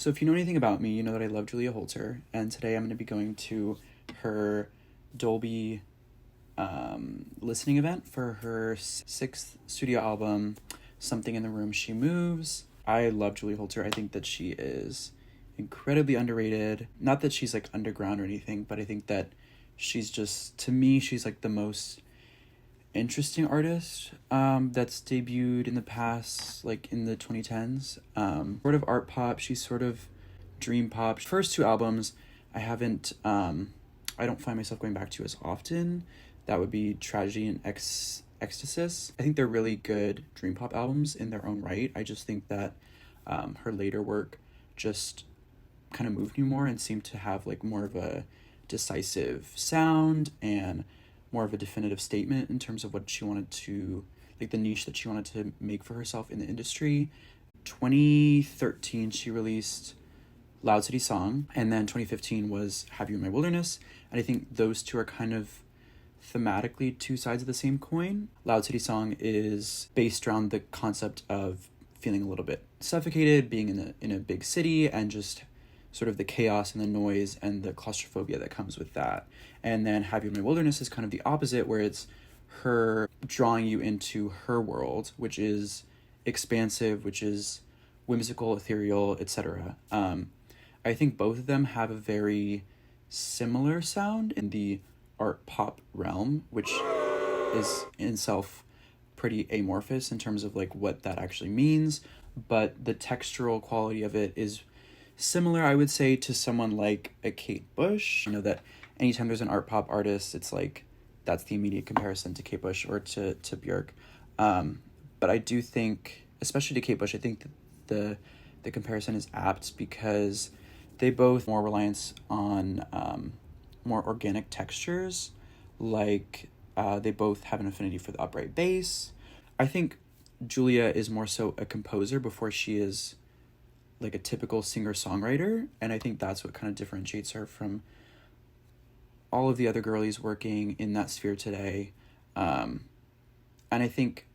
So if you know anything about me, you know that I love Julia Holter, and today I'm going to be going to her Dolby listening event for her sixth studio album, Something in the Room She Moves. I love Julia Holter. I think that she is incredibly underrated. Not that she's like underground or anything, but I think that she's just, to me, she's like the most interesting artist that's debuted in the past, like in the 2010s. Sort of art pop, she's sort of dream pop. First two albums I haven't I don't find myself going back to as often. That would be Tragedy and Ecstasis. I think they're really good dream pop albums in their own right. I just think that her later work just kind of moved me more and seemed to have like more of a decisive sound and more of a definitive statement in terms of what she wanted to, like the niche that she wanted to make for herself in the industry. 2013 she released Loud City Song, and then 2015 was Have You in My Wilderness, and I think those two are kind of thematically two sides of the same coin. Loud City Song is based around the concept of feeling a little bit suffocated, being in a big city, and just sort of the chaos and the noise and the claustrophobia that comes with that. And then Have You in My Wilderness is kind of the opposite, where it's her drawing you into her world, which is expansive, which is whimsical, ethereal, etc. I think both of them have a very similar sound in the art pop realm, which is in itself pretty amorphous in terms of like what that actually means, but the textural quality of it is similar, I would say, to someone like a Kate Bush. You know that anytime there's an art pop artist, it's like that's the immediate comparison to Kate Bush or to Björk. But I do think, especially to Kate Bush, I think that the comparison is apt because they both more reliance on more organic textures. Like they both have an affinity for the upright bass. I think Julia is more so a composer before she is like a typical singer-songwriter, and I think that's what kind of differentiates her from all of the other girlies working in that sphere today. And I think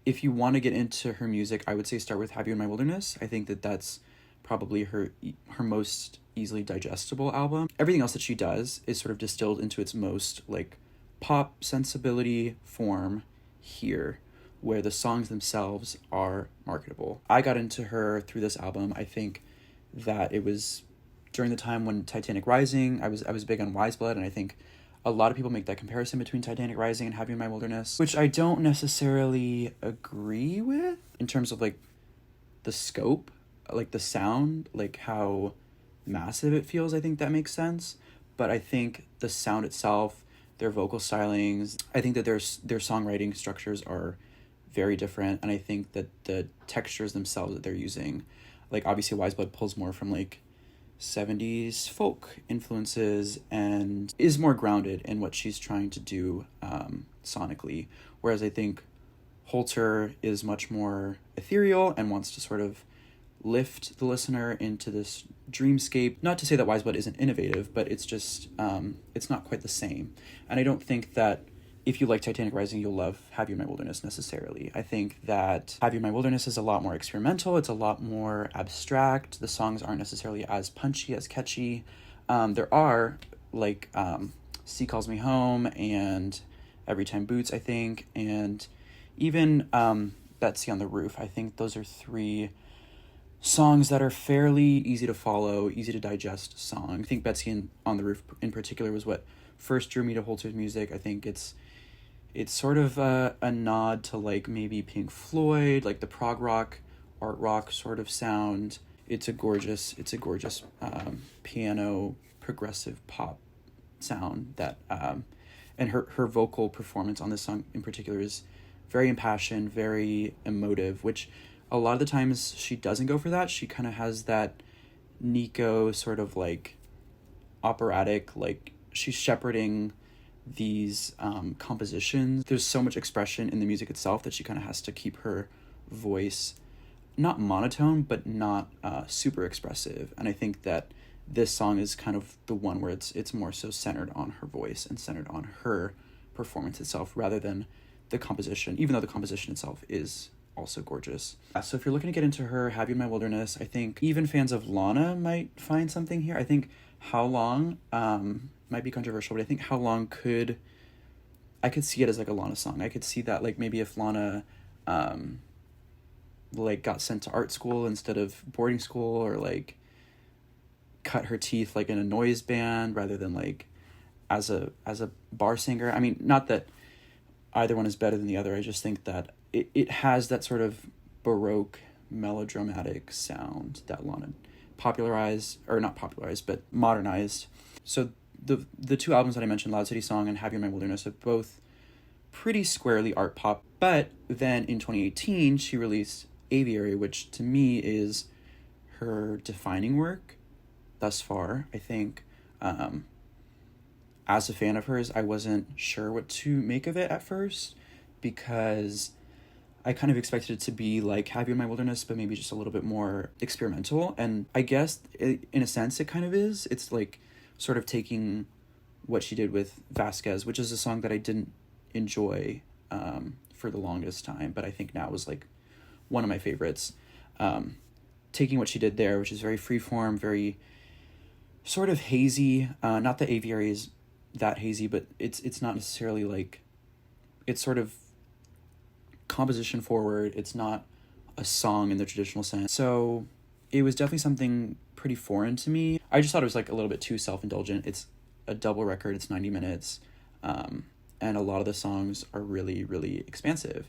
if you want to get into her music, I would say start with Have You in My Wilderness. I think that that's probably her most easily digestible album. Everything else that she does is sort of distilled into its most like pop sensibility form here, where the songs themselves are marketable. I got into her through this album. I think that it was during the time when Titanic Rising, I was big on Wise Blood, and I think a lot of people make that comparison between Titanic Rising and Have You in My Wilderness, which I don't necessarily agree with in terms of like the scope, like the sound, like how massive it feels. I think that makes sense. But I think the sound itself, their vocal stylings, I think that their songwriting structures are very different, and I think that the textures themselves that they're using, like obviously Wise Blood pulls more from like 70s folk influences and is more grounded in what she's trying to do sonically, whereas I think Holter is much more ethereal and wants to sort of lift the listener into this dreamscape. Not to say that Wise Blood isn't innovative, but it's just it's not quite the same. And I don't think that if you like Titanic Rising, you'll love Have You in My Wilderness necessarily. I think that Have You in My Wilderness is a lot more experimental. It's a lot more abstract. The songs aren't necessarily as punchy, as catchy. There are, like, Sea Calls Me Home and Every Time Boots, I think, and even Betsy on the Roof. I think those are three songs that are fairly easy to follow, easy to digest song. I think Betsy on the Roof in particular was what first drew me to Holter's music. I think it's sort of a nod to like maybe Pink Floyd, like the prog rock, art rock sort of sound. It's a gorgeous piano progressive pop sound that and her vocal performance on this song in particular is very impassioned, very emotive, which a lot of the times she doesn't go for that. She kind of has that Nico sort of like operatic, like she's shepherding these compositions. There's so much expression in the music itself that she kind of has to keep her voice not monotone, but not super expressive. And I think that this song is kind of the one where it's more so centered on her voice and centered on her performance itself rather than the composition, even though the composition itself is also gorgeous. So if you're looking to get into her, Have You in My Wilderness, I think even fans of Lana might find something here. I think How Long might be controversial, but I think How Long I could see it as like a Lana song. I could see that like maybe if Lana like got sent to art school instead of boarding school, or like cut her teeth like in a noise band rather than like as a bar singer. I mean, not that either one is better than the other. I just think that it has that sort of Baroque melodramatic sound that Lana popularized, or not popularized, but modernized. So the two albums that I mentioned, Loud City Song and Have You in My Wilderness, are both pretty squarely art pop. But then in 2018, she released Aviary, which to me is her defining work thus far. I think as a fan of hers, I wasn't sure what to make of it at first, because I kind of expected it to be like Have You in My Wilderness, but maybe just a little bit more experimental. And I guess in a sense it kind of is. It's like sort of taking what she did with Vasquez, which is a song that I didn't enjoy for the longest time, but I think now was like one of my favorites. Taking what she did there, which is very freeform, very sort of hazy. Not that Aviary is that hazy, but it's not necessarily like, it's sort of composition forward. It's not a song in the traditional sense. So it was definitely something pretty foreign to me. I just thought it was like a little bit too self-indulgent. It's a double record. It's 90 minutes. And a lot of the songs are really, really expansive.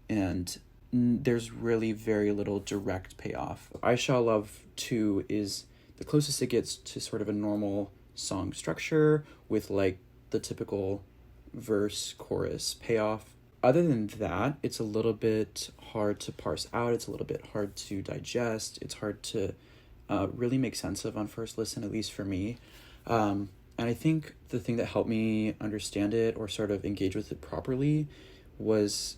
And there's really very little direct payoff. I Shall Love 2 is the closest it gets to sort of a normal song structure with like the typical verse chorus payoff. Other than that, it's a little bit hard to parse out. It's a little bit hard to digest. It's hard to really make sense of on first listen, at least for me. And I think the thing that helped me understand it or sort of engage with it properly was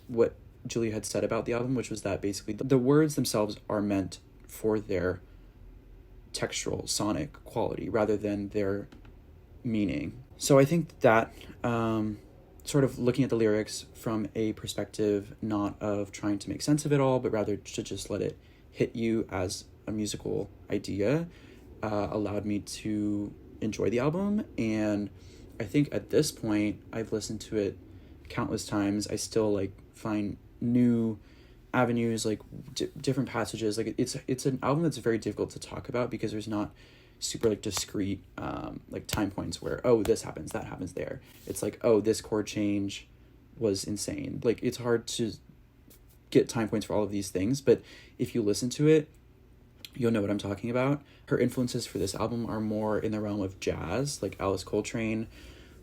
what Julia had said about the album, which was that basically the words themselves are meant for their textural, sonic quality rather than their meaning. So I think that sort of looking at the lyrics from a perspective not of trying to make sense of it all, but rather to just let it hit you as a musical idea, allowed me to enjoy the album. And I think at this point, I've listened to it countless times. I still like find new avenues, like different passages. Like it's an album that's very difficult to talk about because there's not super like discrete like time points where, oh, this happens, that happens there. It's like, oh, this chord change was insane. Like it's hard to get time points for all of these things, but if you listen to it, you'll know what I'm talking about. Her influences for this album are more in the realm of jazz, like Alice Coltrane,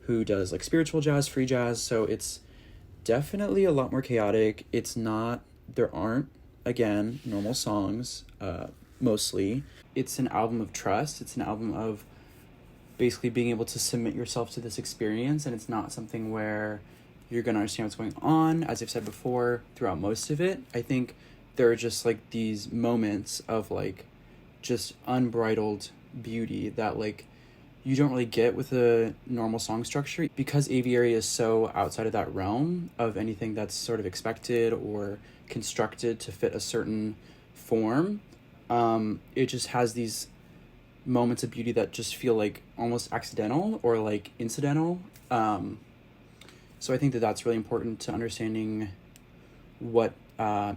who does like spiritual jazz, free jazz. So it's definitely a lot more chaotic. There aren't, again, normal songs, mostly. It's an album of trust. It's an album of basically being able to submit yourself to this experience, and it's not something where you're going to understand what's going on. As I've said before, throughout most of it, I think there are just like these moments of like just unbridled beauty that like you don't really get with a normal song structure, because Aviary is so outside of that realm of anything that's sort of expected or constructed to fit a certain form. It just has these moments of beauty that just feel like almost accidental or like incidental. So I think that that's really important to understanding what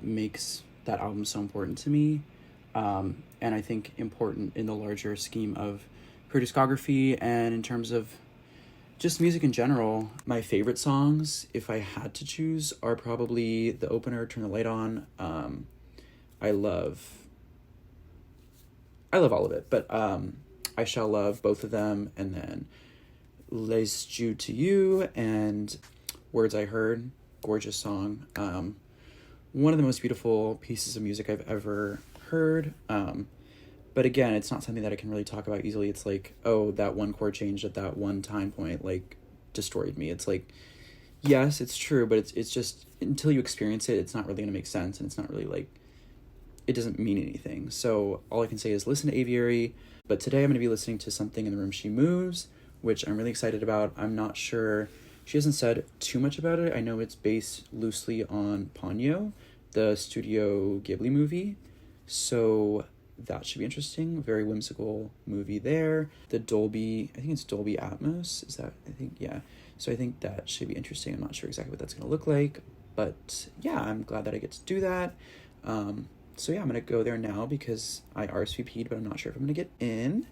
makes that album so important to me. And I think important in the larger scheme of her discography and in terms of just music in general. My favorite songs, if I had to choose, are probably the opener, Turn the Light On. I love all of it, but I Shall Love, both of them, and then Les Jeux to You and Words I Heard, gorgeous song. One of the most beautiful pieces of music I've ever heard. But again, it's not something that I can really talk about easily. It's like, oh, that one chord change at that one time point, like, destroyed me. It's like, yes, it's true, but it's just, until you experience it, it's not really going to make sense, and it's not really, like, it doesn't mean anything. So all I can say is listen to Aviary, but today I'm going to be listening to Something in the Room She Moves, which I'm really excited about. I'm not sure She hasn't said too much about it. I know it's based loosely on Ponyo, the Studio Ghibli movie. So that should be interesting. Very whimsical movie there. The Dolby, I think it's Dolby Atmos. Is that, I think, yeah. So I think that should be interesting. I'm not sure exactly what that's going to look like. But yeah, I'm glad that I get to do that. So yeah, I'm going to go there now because I RSVP'd, but I'm not sure if I'm going to get in.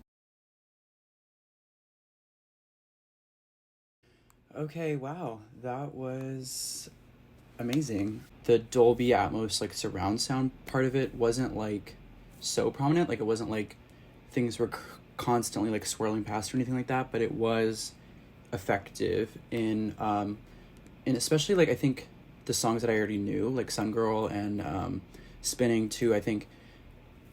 Okay, wow. That was amazing. The Dolby Atmos like surround sound part of it wasn't like so prominent. Like it wasn't like things were constantly like swirling past or anything like that, but it was effective in especially like I think the songs that I already knew, like Sun Girl and Spinning too. I think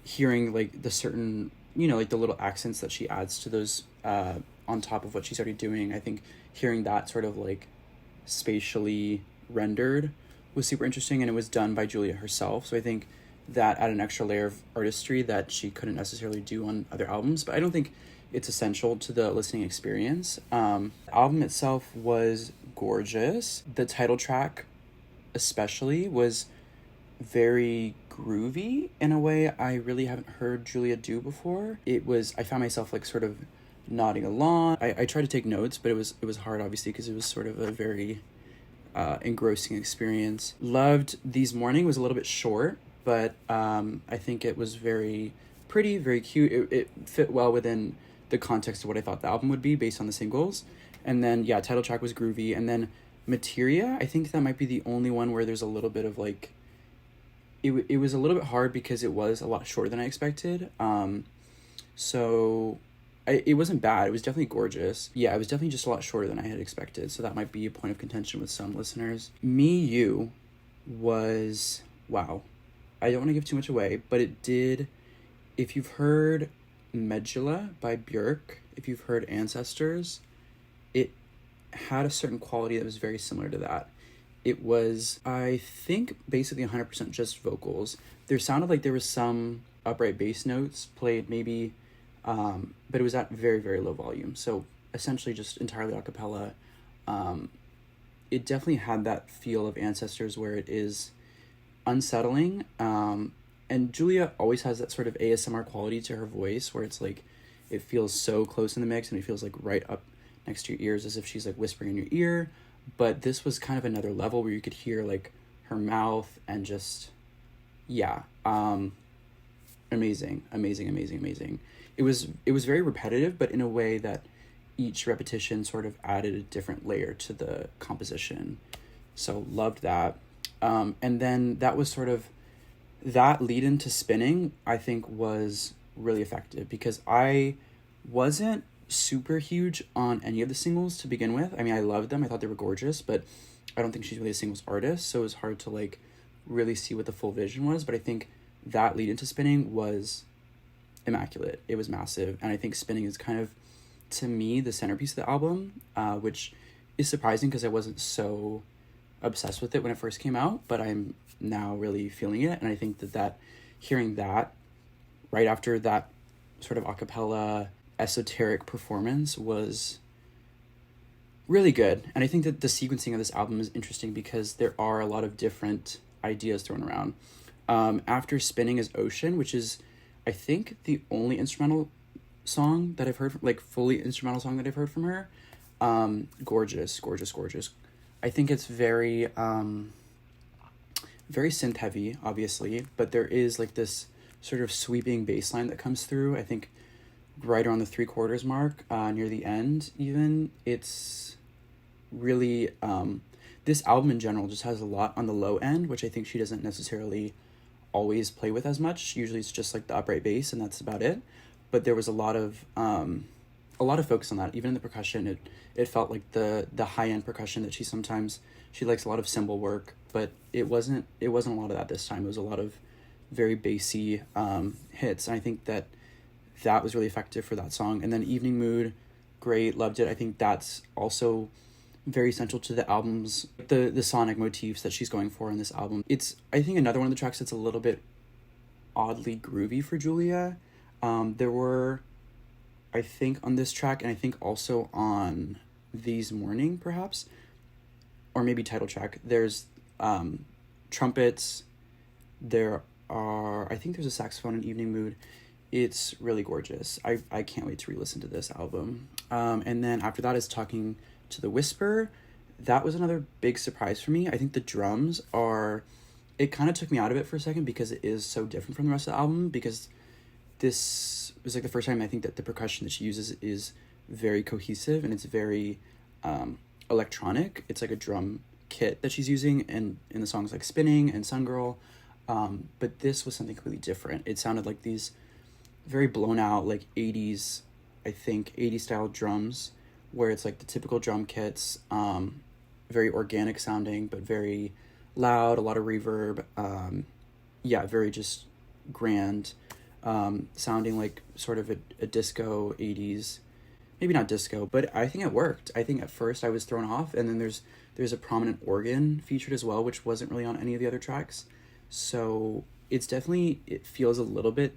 hearing like the certain, you know, like the little accents that she adds to those on top of what she's already doing, I think hearing that sort of like spatially rendered was super interesting, and it was done by Julia herself. So I think that added an extra layer of artistry that she couldn't necessarily do on other albums, but I don't think it's essential to the listening experience. The album itself was gorgeous. The title track especially was very groovy in a way I really haven't heard Julia do before. I found myself like sort of nodding along. I tried to take notes, but it was hard obviously because it was sort of a very engrossing experience. Loved These Morning was a little bit short, but I think it was very pretty, very cute. It fit well within the context of what I thought the album would be based on the singles. And then yeah, title track was groovy. And then Materia, I think that might be the only one where there's a little bit of like it was a little bit hard because it was a lot shorter than I expected. It wasn't bad. It was definitely gorgeous. Yeah, it was definitely just a lot shorter than I had expected. So that might be a point of contention with some listeners. Me You was, wow. I don't want to give too much away, but it did, if you've heard Medulla by Björk, if you've heard Ancestors, it had a certain quality that was very similar to that. It was, I think, basically 100% just vocals. There sounded like there was some upright bass notes played maybe, but it was at very, very low volume. So essentially just entirely a cappella. It definitely had that feel of Ancestors where it is unsettling. And Julia always has that sort of ASMR quality to her voice where it's like, it feels so close in the mix and it feels like right up next to your ears as if she's like whispering in your ear. But this was kind of another level where you could hear like her mouth and just, yeah, amazing. It was very repetitive, but in a way that each repetition sort of added a different layer to the composition. So loved that. And then that was sort of, that lead into Spinning, I think was really effective because I wasn't super huge on any of the singles to begin with. I mean, I loved them. I thought they were gorgeous, but I don't think she's really a singles artist. So it was hard to like really see what the full vision was. But I think that lead into Spinning was immaculate. It was massive. And I think Spinning is kind of, to me, the centerpiece of the album, which is surprising because I wasn't so obsessed with it when it first came out, but I'm now really feeling it. And I think that hearing that right after that sort of a cappella esoteric performance was really good. And I think that the sequencing of this album is interesting because there are a lot of different ideas thrown around. After Spinning is Ocean, which is, I think, the only instrumental song that I've heard, like fully instrumental song that I've heard from her. Gorgeous. I think it's very, very synth heavy, obviously, but there is like this sort of sweeping bass line that comes through. I think right around the 3/4 mark, near the end even. It's really, this album in general just has a lot on the low end, which I think she doesn't necessarily always play with as much. Usually it's just like the upright bass and that's about it. But there was a lot of focus on that. Even in the percussion, it felt like the high end percussion that she likes a lot of cymbal work, but it wasn't a lot of that this time. It was a lot of very bassy hits. And I think that was really effective for that song. And then Evening Mood, great, loved it. I think that's also very central to the album's, the sonic motifs that she's going for in this album. It's, I think, another one of the tracks that's a little bit oddly groovy for Julia. There were, I think, on this track, and I think also on These Morning, perhaps, or maybe title track, there's trumpets, there are, I think there's a saxophone in Evening Mood. It's really gorgeous. I can't wait to re-listen to this album. And then after that is Talking to the Whisper. That was another big surprise for me. I think the drums are, it kind of took me out of it for a second because it is so different from the rest of the album, because this was like the first time I think that the percussion that she uses is very cohesive and it's very electronic. It's like a drum kit that she's using in the songs like Spinning and Sun Girl. But this was something completely different. It sounded like these very blown out, like 80s, I think 80s style drums, where it's like the typical drum kits, very organic sounding, but very loud, a lot of reverb. Yeah, very just grand, sounding like sort of a disco 80s, maybe not disco, but I think it worked. I think at first I was thrown off, and then there's a prominent organ featured as well, which wasn't really on any of the other tracks. So it's definitely, it feels a little bit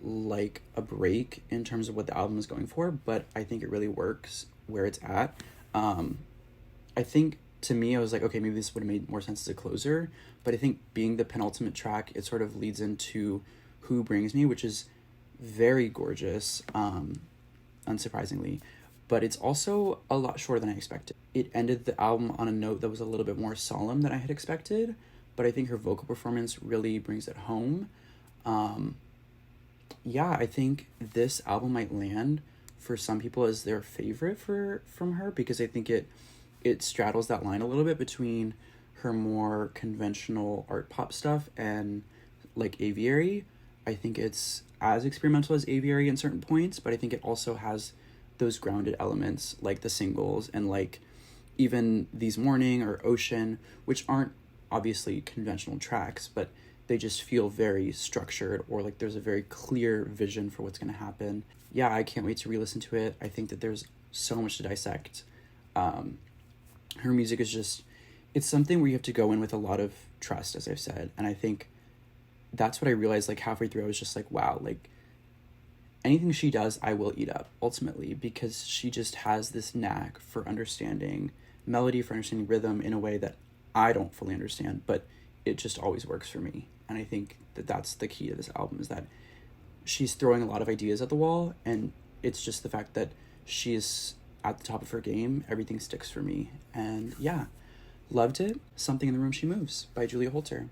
like a break in terms of what the album is going for, but I think it really works where it's at. I think to me, I was like, okay, maybe this would have made more sense as a closer, but I think being the penultimate track, it sort of leads into Who Brings Me, which is very gorgeous, unsurprisingly, but it's also a lot shorter than I expected. It ended the album on a note that was a little bit more solemn than I had expected, but I think her vocal performance really brings it home. Yeah, I think this album might land for some people as their favorite from her, because I think it straddles that line a little bit between her more conventional art pop stuff and like Aviary. I think it's as experimental as Aviary in certain points, but I think it also has those grounded elements like the singles and like even These Morning or Ocean, which aren't obviously conventional tracks, but they just feel very structured, or like there's a very clear vision for what's going to happen. Yeah, I can't wait to re-listen to it. I think that there's so much to dissect. Her music is just, it's something where you have to go in with a lot of trust, as I've said. And I think that's what I realized like halfway through. I was just like, wow, like anything she does, I will eat up ultimately, because she just has this knack for understanding melody, for understanding rhythm in a way that I don't fully understand, but it just always works for me. And I think that that's the key to this album, is that she's throwing a lot of ideas at the wall, and it's just the fact that she is at the top of her game. Everything sticks for me. And yeah, loved it. Something in the Room She Moves by Julia Holter.